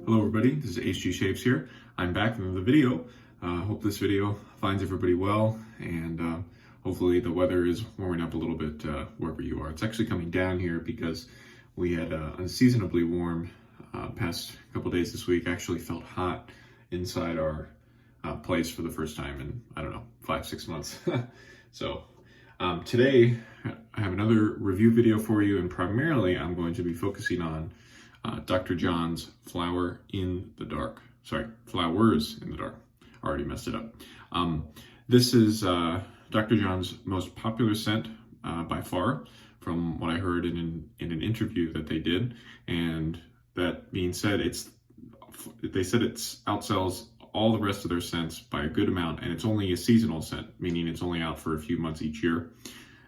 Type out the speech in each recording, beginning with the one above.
Hello everybody, this is HG Shaves here. I'm back with another video. Hope this video finds everybody well, and hopefully the weather is warming up a little bit wherever you are. It's actually coming down here because we had unseasonably warm past couple days this week. Actually felt hot inside our place for the first time in, I don't know, 5-6 months. So today I have another review video for you, and primarily I'm going to be focusing on Dr. John's Flowers in the Dark. I already messed it up. This is Dr. John's most popular scent by far, from what I heard in an interview that they did. And that being said, they said it outsells all the rest of their scents by a good amount, and it's only a seasonal scent, meaning it's only out for a few months each year.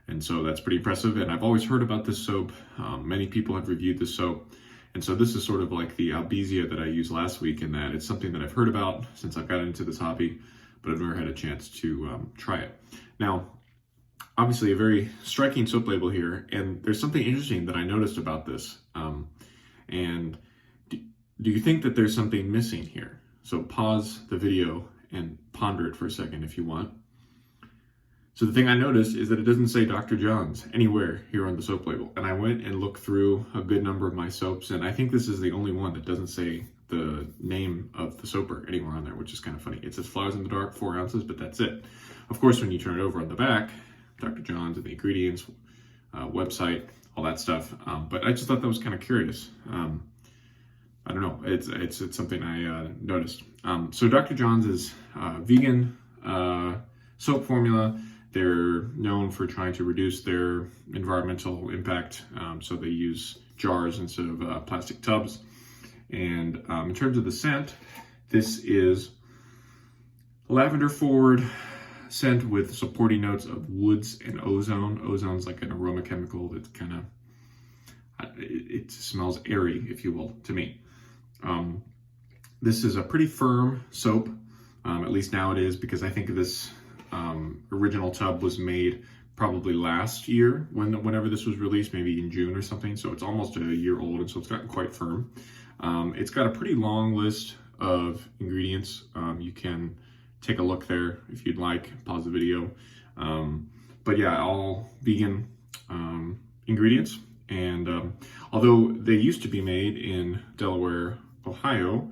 And so that's pretty impressive. And I've always heard about this soap. Many people have reviewed this soap. And so this is sort of like the Albizia that I used last week, in that it's something that I've heard about since I've gotten into this hobby, but I've never had a chance to try it. Now, obviously a very striking soap label here, and there's something interesting that I noticed about this. And do you think that there's something missing here? So pause the video and ponder it for a second if you want. So the thing I noticed is that it doesn't say Dr. John's anywhere here on the soap label. And I went and looked through a good number of my soaps, and I think this is the only one that doesn't say the name of the soaper anywhere on there, which is kind of funny. It says Flowers in the Dark, 4 ounces, but that's it. Of course, when you turn it over on the back, Dr. John's and the ingredients, website, all that stuff. But I just thought that was kind of curious. I don't know, it's something I noticed. So Dr. John's is vegan soap formula. They're known for trying to reduce their environmental impact, so they use jars instead of plastic tubs. And in terms of the scent, this is lavender forward scent with supporting notes of woods and ozone. Ozone's like an aroma chemical that's kind of, it smells airy, if you will, to me. This is a pretty firm soap, at least now it is, because I think this original tub was made probably last year whenever this was released, maybe in June or something. So it's almost a year old, and so it's gotten quite firm. It's got a pretty long list of ingredients. You can take a look there if you'd like, pause the video. But yeah, all vegan ingredients. And although they used to be made in Delaware, Ohio,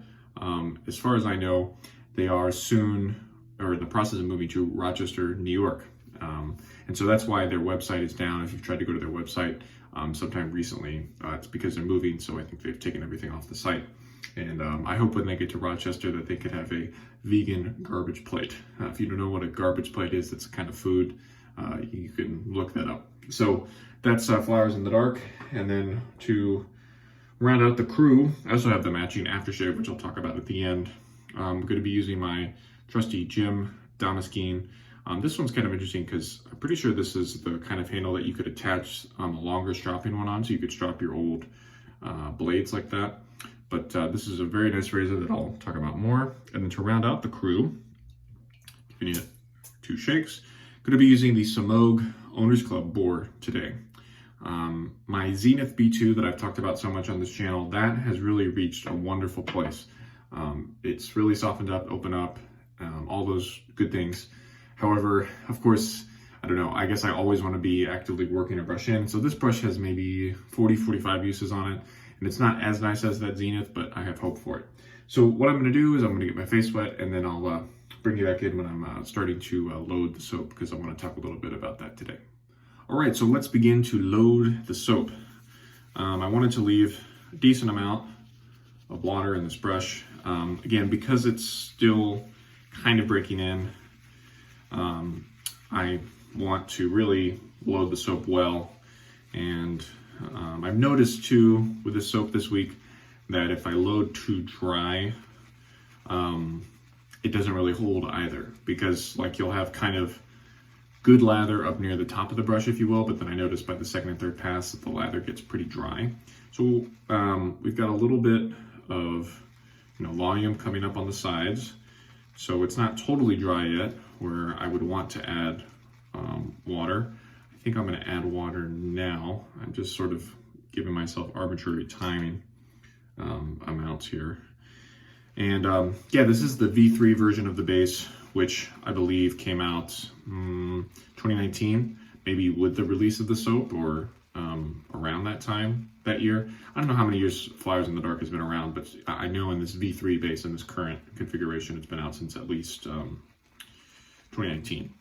as far as I know, they are soon, or in the process of moving to Rochester, New York. And so that's why their website is down. If you've tried to go to their website sometime recently, it's because they're moving, so I think they've taken everything off the site. And I hope when they get to Rochester that they could have a vegan garbage plate. If you don't know what a garbage plate is, that's a kind of food, you can look that up. So that's Flowers in the Dark. And then to round out the crew, I also have the matching aftershave, which I'll talk about at the end. I'm going to be using my trusty Jim Damaskeene. This one's kind of interesting because I'm pretty sure this is the kind of handle that you could attach a longer stropping one on, so you could strop your old blades like that. But this is a very nice razor that I'll talk about more. And then to round out the crew, giving it 2 shakes, going to be using the Semogue Owners Club Boar today. My Zenith B2 that I've talked about so much on this channel, that has really reached a wonderful place. It's really softened up, opened up, all those good things. However, of course, I don't know, I guess I always want to be actively working a brush in. So this brush has maybe 40-45 uses on it, and it's not as nice as that Zenith, but I have hope for it. So what I'm going to do is I'm going to get my face wet, and then I'll bring you back in when I'm starting to load the soap, because I want to talk a little bit about that today. All right, so let's begin to load the soap. I wanted to leave a decent amount of water in this brush. Again, because it's still kind of breaking in, I want to really load the soap well. And I've noticed too with this soap this week that if I load too dry, it doesn't really hold either, because like you'll have kind of good lather up near the top of the brush, if you will, but then I noticed by the second and third pass that the lather gets pretty dry. So we've got a little bit of volume coming up on the sides. So it's not totally dry yet, where I would want to add water. I think I'm going to add water now. I'm just sort of giving myself arbitrary timing amounts here. And yeah, this is the V3 version of the base, which I believe came out 2019, maybe with the release of the soap or around that time that year. I don't know how many years Flowers in the Dark has been around, but I know in this V3 base, in this current configuration, it's been out since at least 2019.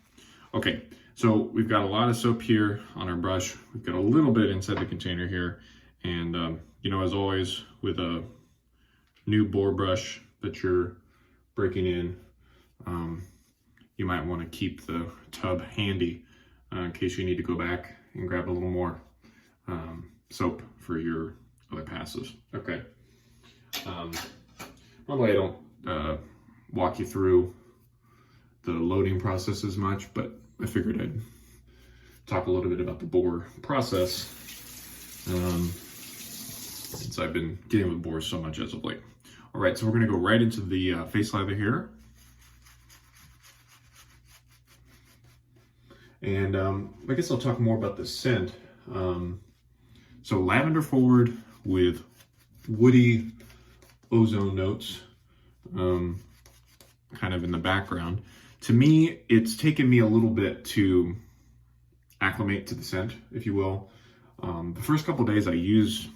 Okay, so we've got a lot of soap here on our brush. We've got a little bit inside the container here. And, you know, as always, with a new Boar brush that you're breaking in, you might want to keep the tub handy in case you need to go back and grab a little more soap for your other passes. Okay. Normally I don't walk you through the loading process as much, but I figured I'd talk a little bit about the Boar process since I've been dealing with Boar so much as of late. All right, so we're gonna go right into the face lather here. And I guess I'll talk more about the scent. So lavender forward with woody ozone notes kind of in the background. To me, it's taken me a little bit to acclimate to the scent, if you will. The first couple of days I used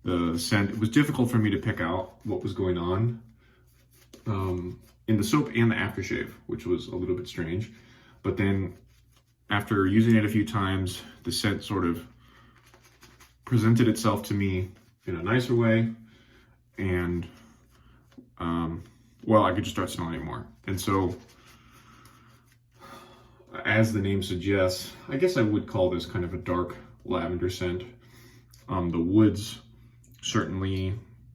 the scent, it was difficult for me to pick out what was going on in the soap and the aftershave, which was a little bit strange. But then after using it a few times, the scent sort of presented itself to me in a nicer way, and well, I could just start smelling it more. And so, as the name suggests, I guess I would call this kind of a dark lavender scent. The woods certainly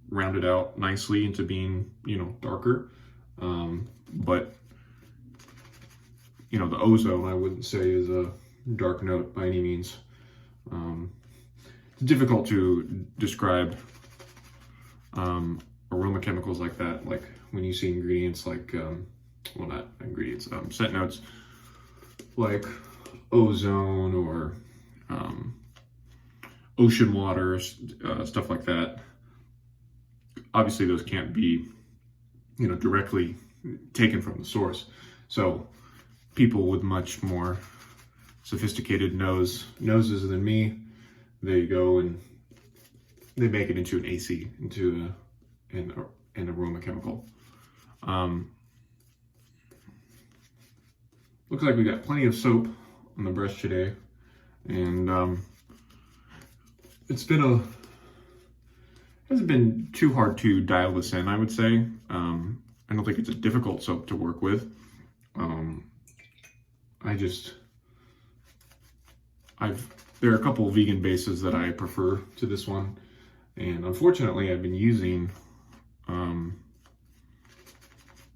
rounded out nicely into being, you know, darker, but you know, the ozone I wouldn't say is a dark note by any means. It's difficult to describe aroma chemicals like that, like when you see ingredients like, well, not ingredients, scent notes like ozone or ocean water, stuff like that. Obviously those can't be, you know, directly taken from the source. So people with much more sophisticated noses than me, they go and they make it into an AC, into an aroma chemical. Looks like we got plenty of soap on the brush today, and hasn't been too hard to dial this in, I would say. I don't think it's a difficult soap to work with. There are a couple of vegan bases that I prefer to this one, and unfortunately I've been using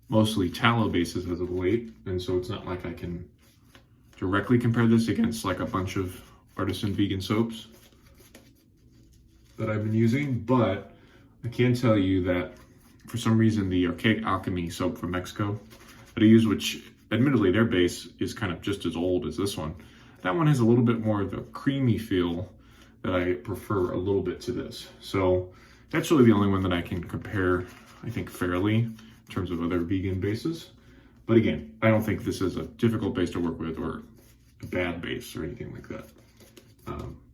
mostly tallow bases as of late, and so it's not like I can directly compare this against like a bunch of artisan vegan soaps that I've been using, but I can tell you that for some reason the Archaic Alchemy soap from Mexico that I use, which admittedly their base is kind of just as old as this one, that one has a little bit more of the creamy feel that I prefer a little bit to this. So that's really the only one that I can compare, I think, fairly in terms of other vegan bases. But again, I don't think this is a difficult base to work with or a bad base or anything like that.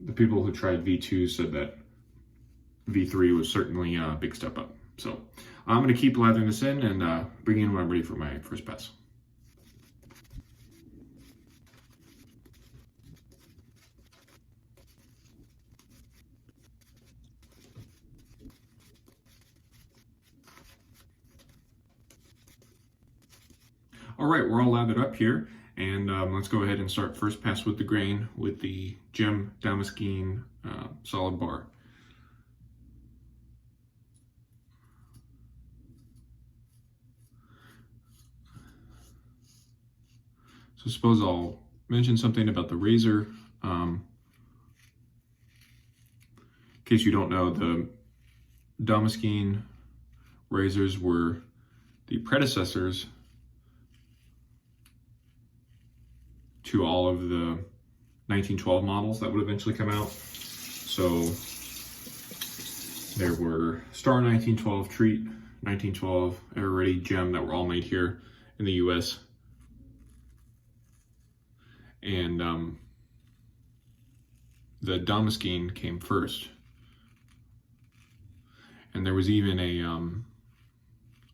The people who tried V2 said that V3 was certainly a big step up. So I'm going to keep lathering this in and bring in when I'm ready for my first pass. All right, we're all lathered up here, and let's go ahead and start first pass with the grain with the Gem Damaskeene solid bar. So suppose I'll mention something about the razor. In case you don't know, the Damaskeene razors were the predecessors to all of the 1912 models that would eventually come out. So there were Star 1912, Treat 1912 Ever-Ready gem that were all made here in the US. And the Damaskeene came first. And there was even a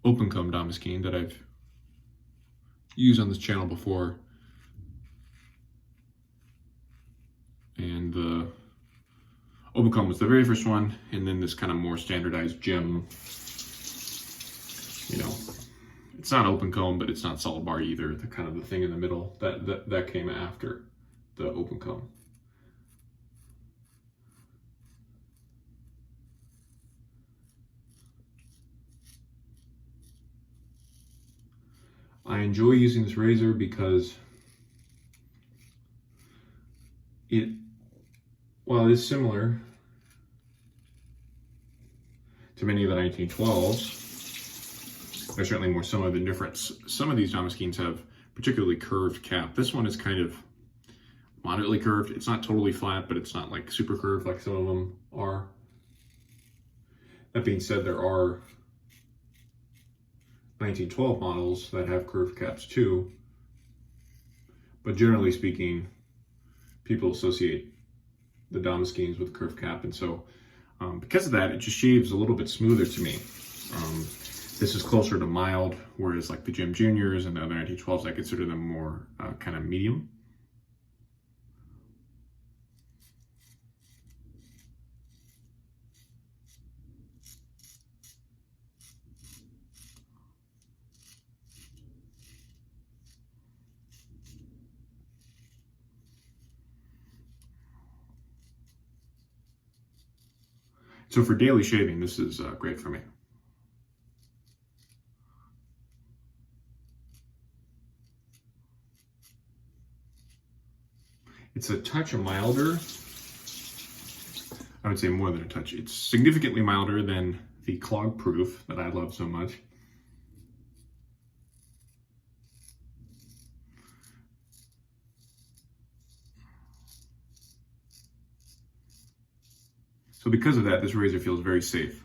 open comb Damaskeene that I've used on this channel before. And the open comb was the very first one, and then this kind of more standardized gem. You know, it's not open comb, but it's not solid bar either. The kind of the thing in the middle that came after the open comb. I enjoy using this razor because while it is similar to many of the 1912s, there's certainly more similar than different. Some of these Damaskenes have particularly curved cap. This one is kind of moderately curved. It's not totally flat, but it's not like super curved like some of them are. That being said, there are 1912 models that have curved caps too, but generally speaking, people associate the Damaskenes with curved cap, and so because of that, it just shaves a little bit smoother to me. This is closer to mild, whereas like the Gem Juniors and the other 1912s, I consider them more kind of medium. So for daily shaving, this is great for me. It's a touch milder. I would say more than a touch. It's significantly milder than the clog proof that I love so much. So because of that, this razor feels very safe.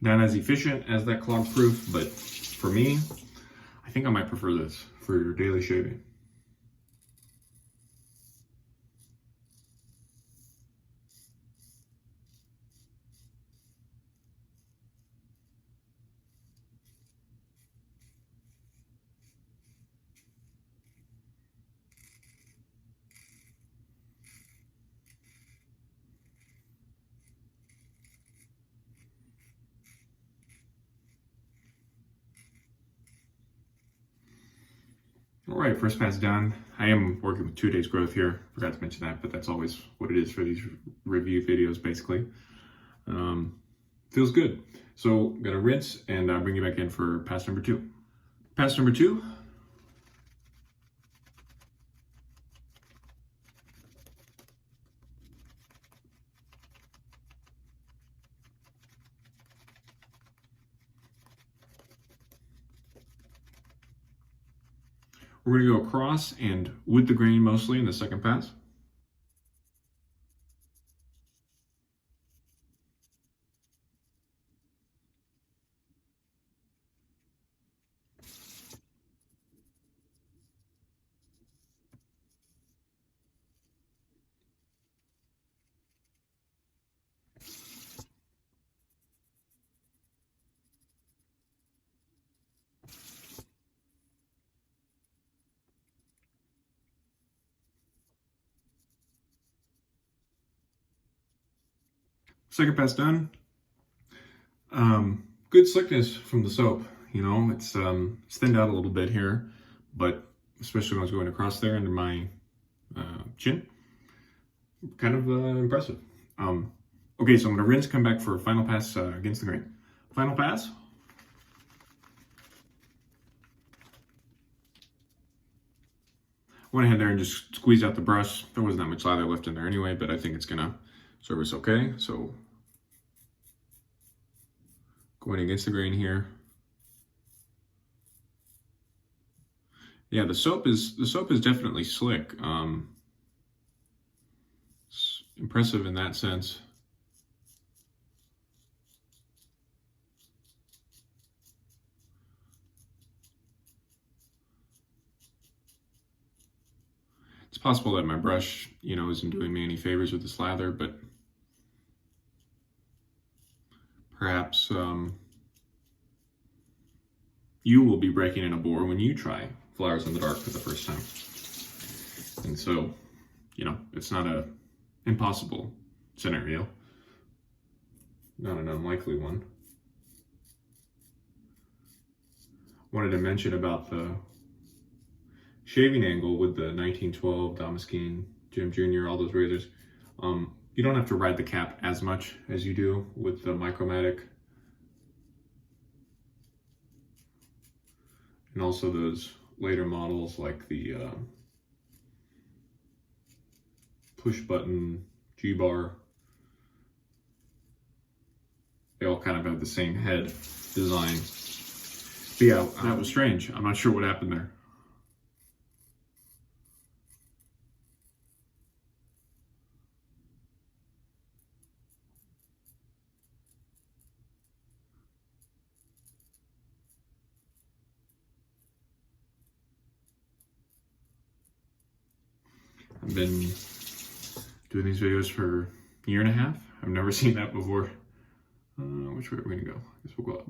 Not as efficient as that clog proof, but for me, I think I might prefer this for your daily shaving. All right, first pass done. I am working with 2 days growth here. Forgot to mention that, but that's always what it is for these review videos, basically. Feels good. So I'm gonna rinse and bring you back in for pass number 2. Pass number 2. We're gonna go across and with the grain mostly in the second pass. Second pass done. Good slickness from the soap. You know, it's thinned out a little bit here, but especially when I was going across there under my chin, kind of impressive. Okay, so I'm gonna rinse, come back for a final pass against the grain. Final pass. Went ahead there and just squeezed out the brush. There wasn't that much lather left in there anyway, but I think it's gonna serve us okay. So going against the grain here. Yeah, the soap is definitely slick. impressive in that sense. It's possible that my brush, isn't doing me any favors with this lather, but perhaps you will be breaking in a boar when you try Flowers in the Dark for the first time. And so, it's not an impossible scenario, not an unlikely one. Wanted to mention about the shaving angle with the 1912 Damaskeene, Jim Jr., all those razors. You don't have to ride the cap as much as you do with the Micromatic. And also those later models like the push button G-bar. They all kind of have the same head design. But yeah, that was strange. I'm not sure what happened there. I've been doing these videos for a year and a half. I've never seen that before. Which way are we gonna go? I guess we'll go up.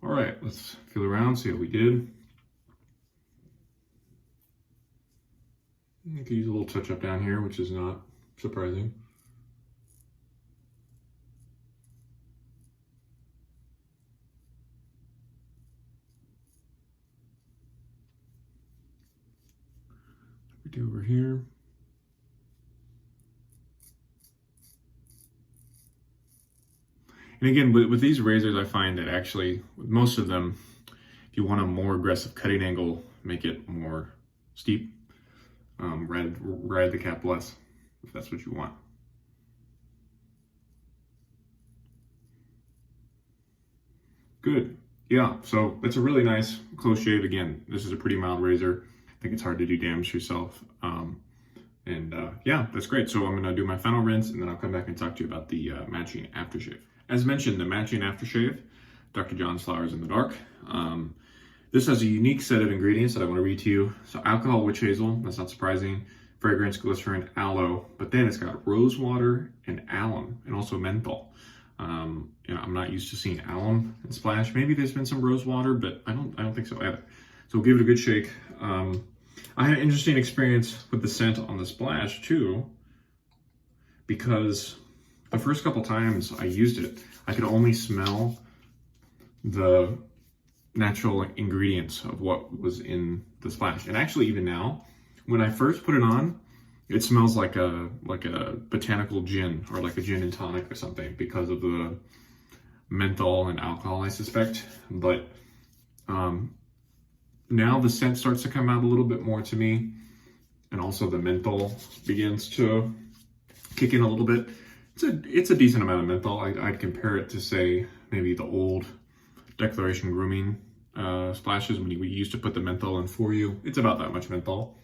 All right, let's feel around, see how we did. I could use a little touch up down here, which is not surprising. We do over here. And again, with these razors, I find that actually, with most of them, if you want a more aggressive cutting angle, make it more steep, ride the cap less, if that's what you want. Good. Yeah, so it's a really nice close shave. Again, this is a pretty mild razor. I think it's hard to do damage to yourself. Yeah, that's great. So I'm gonna do my final rinse and then I'll come back and talk to you about the matching aftershave. As mentioned, the matching aftershave, Dr. John's Flowers in the Dark. This has a unique set of ingredients that I want to read to you. So alcohol, witch hazel, that's not surprising. Fragrance, glycerin, aloe, but then it's got rose water and alum and also menthol. I'm not used to seeing alum in Splash. Maybe there's been some rose water, but I don't think so either. So we'll give it a good shake. I had an interesting experience with the scent on the Splash too, because the first couple times I used it, I could only smell the natural ingredients of what was in the Splash. And actually even now, when I first put it on, it smells like a botanical gin or like a gin and tonic or something because of the menthol and alcohol, I suspect. But now the scent starts to come out a little bit more to me. And also the menthol begins to kick in a little bit. It's a decent amount of menthol. I'd compare it to, say, maybe the old Declaration Grooming splashes when we used to put the menthol in for you. It's about that much menthol.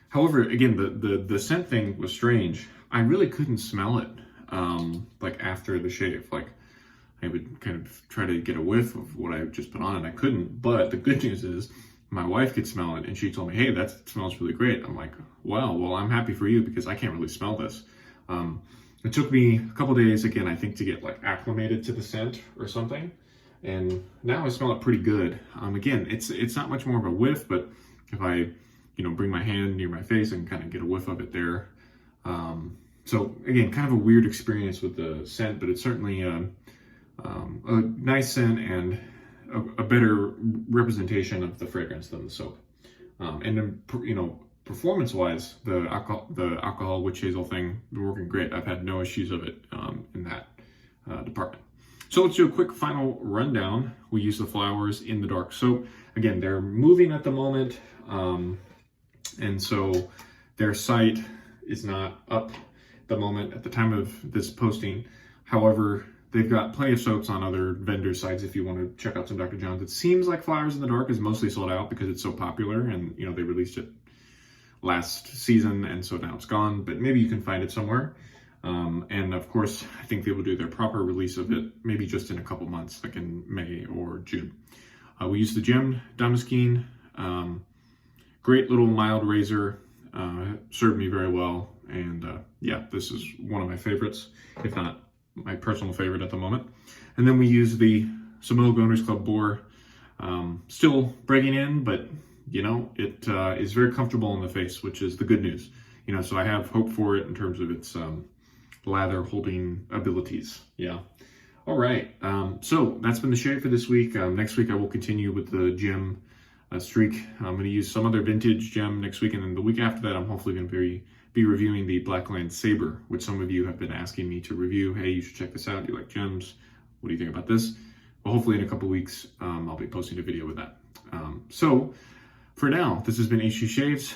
However, again, the scent thing was strange. I really couldn't smell it like after the shave. Like I would kind of try to get a whiff of what I just put on and I couldn't. But the good news is my wife could smell it and she told me, hey, that smells really great. I'm like, wow, well, I'm happy for you because I can't really smell this. It took me a couple days, again, I think, to get like acclimated to the scent or something. And now I smell it pretty good. Again, it's not much more of a whiff, but if I, bring my hand near my face, I can kind of get a whiff of it there. So again, kind of a weird experience with the scent, but it's certainly a nice scent and a better representation of the fragrance than the soap. And then, performance-wise, the alcohol witch hazel thing, they're working great. I've had no issues of it in that department. So let's do a quick final rundown. We use the flowers in the dark soap. Again, they're moving at the moment, and so their site is not up at the moment at the time of this posting. However, they've got plenty of soaps on other vendor sites if you want to check out some Dr. John's. It seems like Flowers in the Dark is mostly sold out because it's so popular, and they released it last season, and so now it's gone, but maybe you can find it somewhere. And of course, I think they will do their proper release of it maybe just in a couple months, like in May or June. We use the gemmed Damaskeene. Great little mild razor, served me very well, and yeah, this is one of my favorites, if not my personal favorite at the moment. And then we use the Semogue Owners Club Boar, still breaking in, but it is very comfortable in the face, which is the good news. So I have hope for it in terms of its lather holding abilities. Yeah. All right. So that's been the shave for this week. Next week I will continue with the gem streak. I'm going to use some other vintage gem next week, and then the week after that I'm hopefully going to be reviewing the Blackland Saber, which some of you have been asking me to review. Hey, you should check this out. Do you like gems? What do you think about this? Well, hopefully in a couple weeks I'll be posting a video with that. So for now, this has been HG Shaves.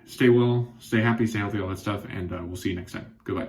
Stay well, stay happy, stay healthy, all that stuff, and we'll see you next time. Goodbye.